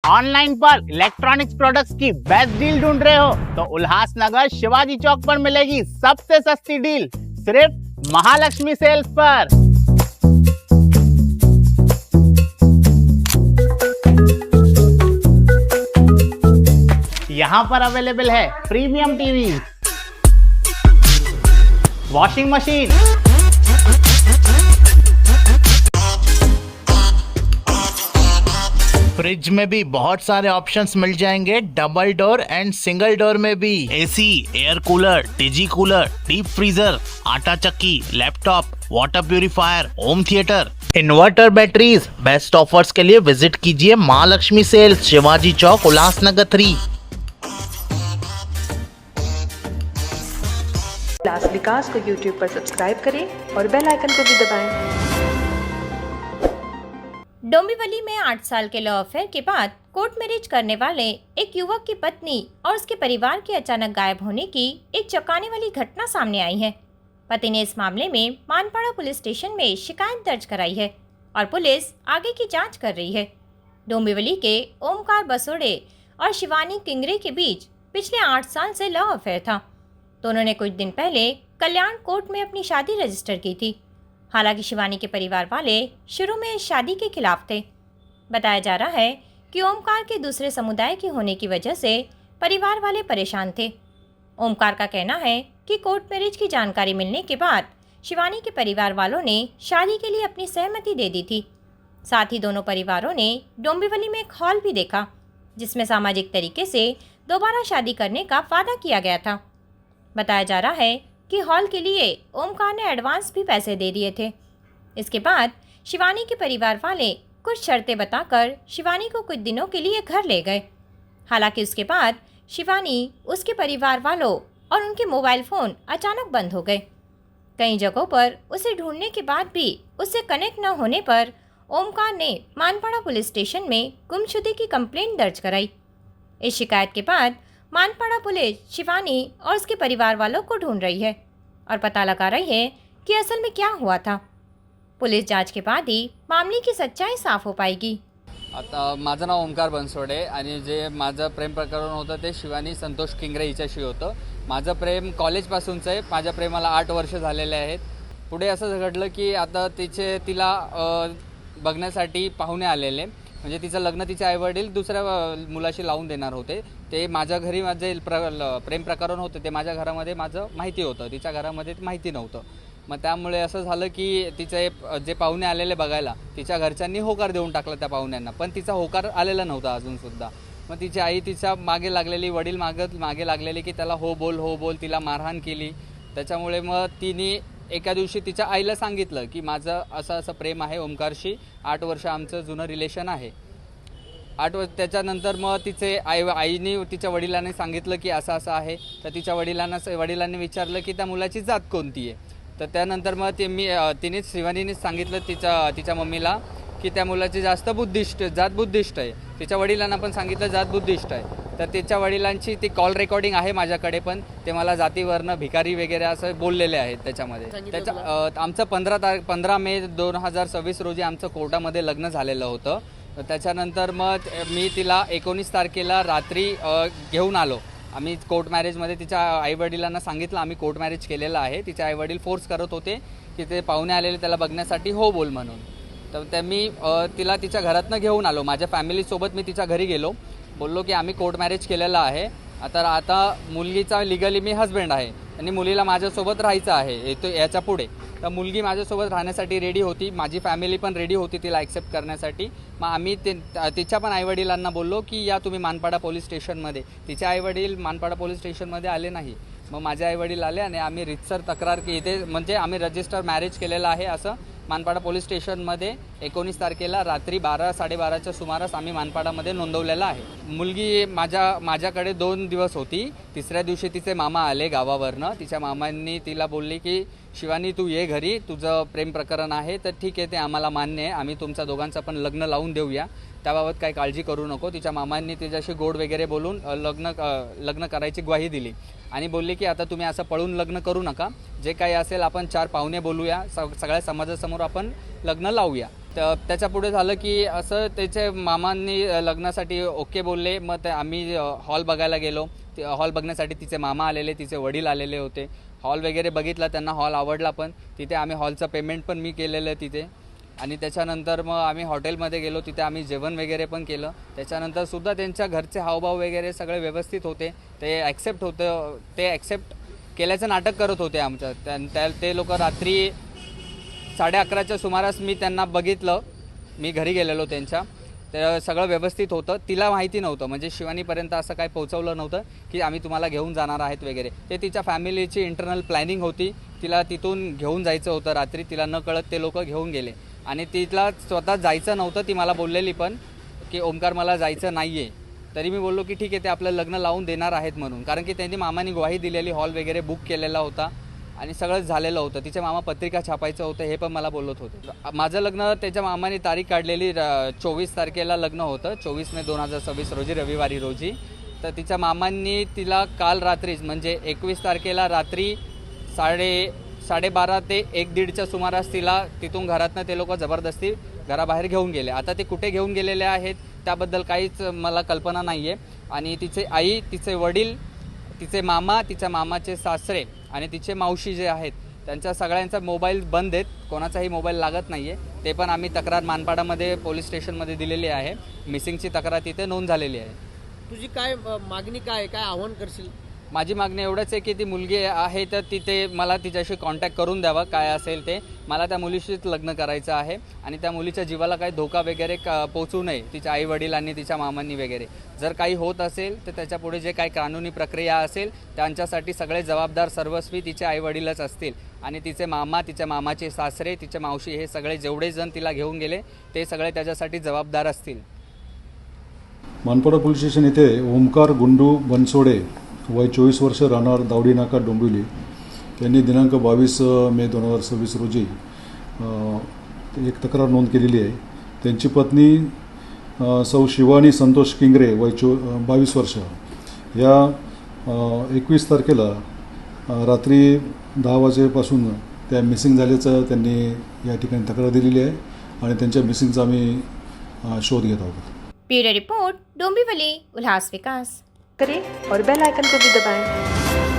Online पर electronics products की best deal ढूंढ रहे हो तो उल्लासनगर शिवाजी चौक पर मिलेगी सबसे सस्ती डील सिर्फ महालक्ष्मी सेल्स पर। यहाँ पर अवेलेबल है premium TV, washing machine, fridge में भी बहुत सारे ऑप्शंस मिल जाएंगे, double door and single door में भी। AC, air cooler, digi cooler, deep freezer, आटा चक्की, laptop, water purifier, home theatre, inverter, batteries. Best offers के लिए विजिट कीजिए महालक्ष्मी सेल्स, शिवाजी चौक, उल्लासनगर 3। उल्लास विकास को YouTube पर सब्सक्राइब करें और बेल आइकन को भी दबाएं। डोंबिवली में 8 साल के लव अफेयर के बाद कोर्ट मैरिज करने वाले एक युवक की पत्नी और उसके परिवार के अचानक गायब होने की एक चौंकाने वाली घटना सामने आई है। पति ने इस मामले में मानपाड़ा पुलिस स्टेशन में शिकायत दर्ज कराई है और पुलिस आगे की जांच कर रही है। डोंबिवली के ओमकार बसोड़े और शिवानी किंगरे के बीच पिछले 8 साल से लव अफेयर था। दोनों ने कुछ दिन पहले कल्याण कोर्ट में अपनी शादी रजिस्टर की थी। हालांकि शिवानी के परिवार वाले शुरू में इस शादी के खिलाफ थे। बताया जा रहा है कि ओमकार के दूसरे समुदाय के होने की वजह से परिवार वाले परेशान थे। ओमकार का कहना है कि कोर्ट मैरिज की जानकारी मिलने के बाद शिवानी के परिवार वालों ने शादी के लिए अपनी सहमति दे दी थी। साथ ही दोनों परिवारों ने डोंबिवली में एक हॉल भी देखा जिसमें सामाजिक तरीके से दोबारा शादी करने का वादा किया गया था। बताया जा रहा है कि हॉल के लिए ओमकार ने एडवांस भी पैसे दे दिए थे। इसके बाद शिवानी के परिवार वाले कुछ शर्तें बताकर शिवानी को कुछ दिनों के लिए घर ले गए। हालांकि उसके बाद शिवानी, उसके परिवार वालों और उनके मोबाइल फ़ोन अचानक बंद हो गए। कई जगहों पर उसे ढूंढने के बाद भी उससे कनेक्ट न होने पर ओमकार ने मानपाड़ा पुलिस स्टेशन में गुमशुदगी की कंप्लेंट दर्ज कराई। इस शिकायत के बाद मानपाड़ा पुलिस शिवानी और उसके परिवार वालों को ढूंढ रही है और पता लगा रही है कि असल में क्या हुआ था। पुलिस जांच के बाद ही मामले की सच्चाई साफ हो पाएगी। आता माझं नाव ओमकार बनसोडे आणि जे माझं प्रेम प्रकरण होतं ते शिवानी संतोष किंगरे हिच्याशी होतं। माझं प्रेम कॉलेजपासूनचं आहे। माझ्या प्रेमाला 8 वर्ष झालेले आहेत। पुढे असं घडलं की आता तिला बघण्यासाठी पाहुणे आलेले, म्हणजे तिचं लग्न तिचे आईवडील दुसऱ्या मुलाशी लावून देणार होते। ते माझ्या घरी माझे प्रेम प्रकरण होतं ते माझ्या घरामध्ये माझं माहिती होतं, तिच्या घरामध्ये माहिती नव्हतं। मग त्यामुळे असं झालं की तिचे जे पाहुणे आलेले बघायला तिच्या घरच्यांनी होकार देऊन टाकला त्या पाहुण्यांना, पण तिचा होकार आलेला नव्हता अजूनसुद्धा। मग तिची आई तिच्या मागे लागलेली, वडील मागे लागलेले की त्याला हो बोल, तिला मारहाण केली। त्याच्यामुळे मग तिने एका दिवशी तिच्या आईला सांगितलं की माझं असं प्रेम आहे ओमकारशी, 8 वर्ष आमचं जुनं रिलेशन आहे। 8 वर्ष त्याच्यानंतर मग तिचे आईने तिच्या वडिलांनी सांगितलं की असं आहे। तर तिच्या वडिलांनी विचारलं की त्या मुलाची जात कोणती आहे। तर त्यानंतर मग तिने शिवानीनेच सांगितलं तिच्या मम्मीला की त्या मुलाची जात बुद्धिस्ट आहे। तिच्या वडिलांना पण सांगितलं जात बुद्धिस्ट आहे। तर तिच्या वडिलांची ती कॉल रेकॉर्डिंग आहे माझ्याकडे, पण ते मला जातीवर्ण भिकारी वगैरे असं बोललेले आहेत त्याच्यामध्ये। आमचं 15 मे 2026 रोजी आमचं कोर्टामध्ये लग्न झालेलं होतं। त्याच्यानंतर मग मी तिला 19 तारखेला रात्री घेऊन आलो। आम्ही कोर्ट मॅरेजमध्ये तिच्या आईवडिलांना सांगितलं आम्ही कोर्ट मॅरेज केलेलं आहे। तिचे आईवडील फोर्स करत होते की ते पाहुणे आलेले त्याला बघण्यासाठी हो बोल म्हणून। तर मी तिला तिच्या घरातनं घेऊन आलो, माझ्या फॅमिलीसोबत मी तिच्या घरी गेलो, बोललो की आम्ही कोर्ट मॅरेज केलेलं आहे। आता मुलगीचा लिगली मी हस्बंड आहे आणि मुलीला माझ्यासोबत राहायचं आहे याच्या पुढे। तर मुलगी माझ्यासोबत राहण्यासाठी रेडी होती, माझी फॅमिली पण रेडी होती तिला ॲक्सेप्ट करण्यासाठी। मग आम्ही तिच्या पण आईवडिलांना बोललो की या तुम्ही मानपाडा पोलीस स्टेशनमध्ये। तिचे आईवडील मानपाडा पोलीस स्टेशनमध्ये आले नाही। मग माझे आईवडील आले आणि आम्ही रीतसर तक्रार की इथे म्हणजे आम्ही रजिस्टर मॅरेज केलेलं आहे असं मानपाडा पोलीस स्टेशनमध्ये 19 तारखेला रात्री 12-12:30च्या सुमारास आम्ही मानपाडामध्ये नोंदवलेलं आहे। मुलगी माझ्याकडे 2 दिवस होती। तिसऱ्या दिवशी तिचे मामा आले गावावरनं। तिच्या मामांनी तिला बोलली की शिवानी तू ये घरी, तुझं प्रेम प्रकरण आहे तर ठीक आहे, ते आम्हाला मान्य आहे, आम्ही तुमच्या दोघांचं पण लग्न लावून देऊया, त्याबाबत काही काळजी करू नको। तिच्या मामांनी तिच्याशी गोड वगैरे बोलून लग्न करायची ग्वाही दिली आणि बोलली की आता तुम्ही असं पळून लग्न करू नका, जे काही असेल आपण 4 पाहुणे बोलूया, सगळ्या समाजासमोर आपण लग्न लावूया। त्याच्या पुढे झालं की असं त्याचे मामांनी लग्नासाठी ओके बोलले. मग ते आम्ही हॉल बघायला गेलो. हॉल बघण्यासाठी तिचे मामा आलेले, तिचे वडील आलेले होते. हॉल वगैरे बघितला, त्यांना हॉल आवडला. पण तिथे आम्ही हॉलचं पेमेंट पण मी केलेलं तिथे. आणि त्याच्यानंतर मग आम्ही हॉटेलमध्ये गेलो, तिथे आम्ही जेवण वगैरे पण केलं. त्याच्यानंतर सुद्धा त्यांच्या घरचे हावभाव वगैरे सगळे व्यवस्थित होते. ते ॲक्सेप्ट केल्याचं नाटक करत होते आमचं. ते लोक रात्री 11:30च्या सुमारास मी त्यांना बघितलं. मी घरी गेलेलो त्यांच्या. तर सगळं व्यवस्थित होतं. तिला माहिती नव्हतं, म्हणजे शिवानीपर्यंत असं काही पोहोचवलं नव्हतं की आम्ही तुम्हाला घेऊन जाणार आहेत वगैरे. ते तिच्या फॅमिलीची इंटरनल प्लॅनिंग होती. तिला तिथून घेऊन जायचं होतं रात्री. तिला न कळत ते लोक घेऊन गेले. आणि तिला स्वतः जायचं नव्हतं. ती मला बोललेली पण की ओमकार मला जायचं नाही आहे. तरी मी बोललो की ठीक आहे, ते आपलं लग्न लावून देणार आहेत म्हणून. कारण की त्यांनी मामाने ग्वाही दिलेली, हॉल वगैरे बुक केलेला होता आणि सगळंच झालेलं होतं. तिच्या मामा पत्रिका छापायचं होतं हे पण मला बोलत होते. माझं लग्न त्याच्या मामाने तारीख काढलेली 24 तारखेला लग्न होतं. 24 मे 2026 रोजी, रविवारी रोजी. तर तिच्या मामांनी तिला काल रात्रीच म्हणजे 21 तारखेला रात्री 12:30 ते 1:30च्या सुमारास तिला तिथून घरातनं ते लोक जबरदस्ती घराबाहेर घेऊन गेले. आता ते कुठे घेऊन गेलेले आहेत त्याबद्दल काहीच मला कल्पना नाही आहे. आणि तिचे आई, तिचे वडील, तिचे मामा, तिच्या मामाचे सासरे आणि तिचे मावशी जे आहेत त्यांच्या सगळ्यांचा मोबाईल बंद आहेत. कोणाचाही मोबाईल लागत नाही आहे. ते पण आम्ही तक्रार मानपाडामध्ये पोलीस स्टेशनमध्ये दिलेली आहे. मिसिंगची तक्रार तिथे नोंद झालेली आहे. तुझी काय मागणी काय आव्हान करशील? माझी मागणी एवढंच आहे की ती मुलगी आहे तर तिथे मला तिच्याशी कॉन्टॅक्ट करून द्यावा, काय असेल ते. मला त्या मुलीशीच लग्न करायचं आहे आणि त्या मुलीच्या जीवाला काही धोका वगैरे पोचू नये तिच्या आई वडिलांनी, तिच्या मामांनी वगैरे. जर काही होत असेल तर त्याच्या पुढे जे काही कानूनी प्रक्रिया असेल त्यांच्यासाठी सगळे जबाबदार सर्वस्वी तिचे आई वडीलच असतील. आणि तिचे मामा, तिच्या मामाचे सासरे, तिचे मावशी हे सगळे जेवढे जण तिला घेऊन गेले ते सगळे त्याच्यासाठी जबाबदार असतील. मानपाडा पोलीस स्टेशन येथे ओमकार गुंडू बनसोडे वय 24 वर्ष, राहणार दावडी नाका, डोंबिवली यांनी दिनांक 22 मे 2026 रोजी एक तक्रार नोंद केलेली आहे. त्यांची पत्नी सौ शिवानी संतोष किंगरे वय 22 वर्ष या 21 तारखेला रात्री 10 वाजेपासून त्या मिसिंग झाल्याचं त्यांनी या ठिकाणी तक्रार दिलेली आहे आणि त्यांच्या मिसिंगचा आम्ही शोध घेत आहोत. ब्यूरो रिपोर्ट, डोंबिवली, उल्हास विकास. करें और बेल आइकन को भी दबाएं।